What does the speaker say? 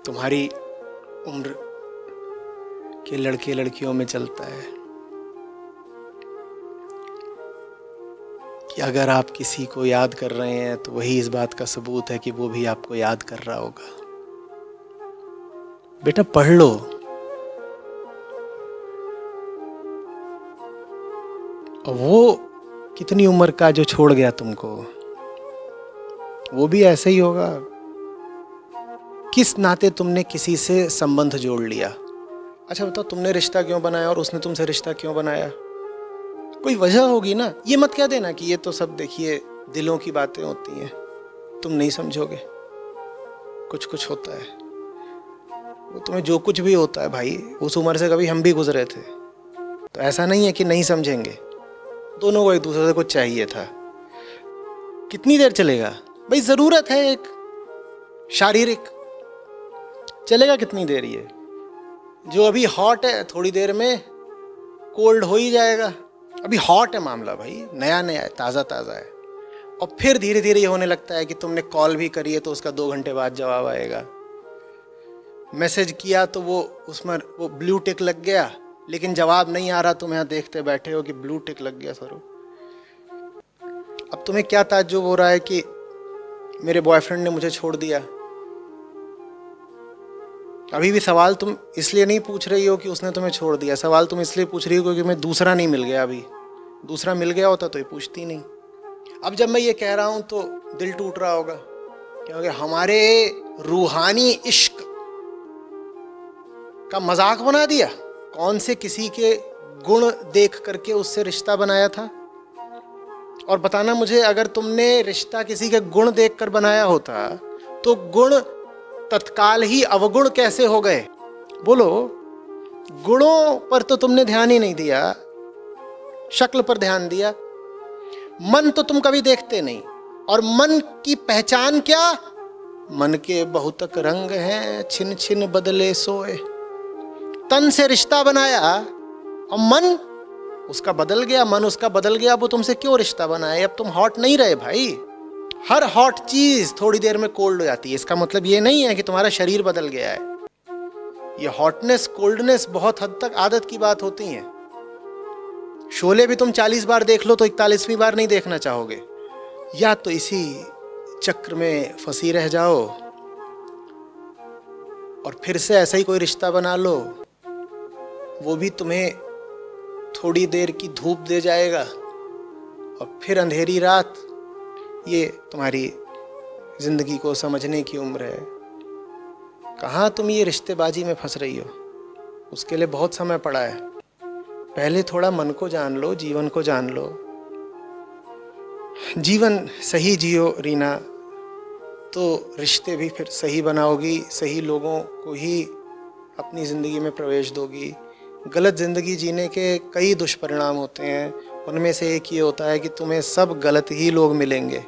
तुम्हारी उम्र के लड़के लड़कियों में चलता है कि अगर आप किसी को याद कर रहे हैं तो वही इस बात का सबूत है कि वो भी आपको याद कर रहा होगा। बेटा पढ़ लो, और वो कितनी उम्र का जो छोड़ गया तुमको, वो भी ऐसे ही होगा। किस नाते तुमने किसी से संबंध जोड़ लिया? अच्छा बताओ, तुमने रिश्ता क्यों बनाया और उसने तुमसे रिश्ता क्यों बनाया? कोई वजह होगी ना। ये मत कह देना कि ये तो सब देखिए दिलों की बातें होती हैं, तुम नहीं समझोगे। कुछ कुछ होता है, वो तुम्हें जो कुछ भी होता है भाई, उस उम्र से कभी हम भी गुजरे थे, तो ऐसा नहीं है कि नहीं समझेंगे। दोनों को एक दूसरे से कुछ चाहिए था। कितनी देर चलेगा भाई? जरूरत है एक शारीरिक, चलेगा कितनी देर? ये जो अभी हॉट है थोड़ी देर में कोल्ड हो ही जाएगा। अभी हॉट है मामला भाई, नया नया है, ताज़ा ताज़ा है, और फिर धीरे धीरे ये होने लगता है कि तुमने कॉल भी करी है तो उसका 2 घंटे बाद जवाब आएगा। मैसेज किया तो वो उसमें वो ब्लू टिक लग गया, लेकिन जवाब नहीं आ रहा। तुम यहाँ देखते बैठे हो कि ब्लू टिक लग गया सर। अब तुम्हें क्या ताज्जुब हो रहा है कि मेरे बॉयफ्रेंड ने मुझे छोड़ दिया? अभी भी सवाल तुम इसलिए नहीं पूछ रही हो कि उसने तुम्हें छोड़ दिया, सवाल तुम इसलिए पूछ रही हो क्योंकि मैं दूसरा नहीं मिल गया। अभी दूसरा मिल गया होता तो ये पूछती नहीं। अब जब मैं ये कह रहा हूं तो दिल टूट रहा होगा, क्योंकि हमारे रूहानी इश्क का मजाक बना दिया। कौन से किसी के गुण देख करके उससे रिश्ता बनाया था? और बताना मुझे, अगर तुमने रिश्ता किसी के गुण देखकर बनाया होता तो गुण तत्काल ही अवगुण कैसे हो गए? बोलो। गुणों पर तो तुमने ध्यान ही नहीं दिया, शक्ल पर ध्यान दिया। मन तो तुम कभी देखते नहीं, और मन की पहचान क्या? मन के बहुतक रंग हैं, छिन छिन बदले सोए। तन से रिश्ता बनाया और मन उसका बदल गया, मन उसका बदल गया। वो तुमसे क्यों रिश्ता बनाए? अब तुम हॉट नहीं रहे भाई। हर हॉट चीज थोड़ी देर में कोल्ड हो जाती है। इसका मतलब ये नहीं है कि तुम्हारा शरीर बदल गया है। ये हॉटनेस कोल्डनेस बहुत हद तक आदत की बात होती है। शोले भी तुम 40 बार देख लो तो 41वीं बार नहीं देखना चाहोगे। या तो इसी चक्र में फंसी रह जाओ और फिर से ऐसा ही कोई रिश्ता बना लो, वो भी तुम्हें थोड़ी देर की धूप दे जाएगा और फिर अंधेरी रात। ये तुम्हारी जिंदगी को समझने की उम्र है। कहाँ तुम ये रिश्तेबाजी में फंस रही हो? उसके लिए बहुत समय पड़ा है। पहले थोड़ा मन को जान लो, जीवन को जान लो। जीवन सही जियो रीना, तो रिश्ते भी फिर सही बनाओगी, सही लोगों को ही अपनी ज़िंदगी में प्रवेश दोगी। गलत ज़िंदगी जीने के कई दुष्परिणाम होते हैं, उनमें से एक ये होता है कि तुम्हें सब गलत ही लोग मिलेंगे।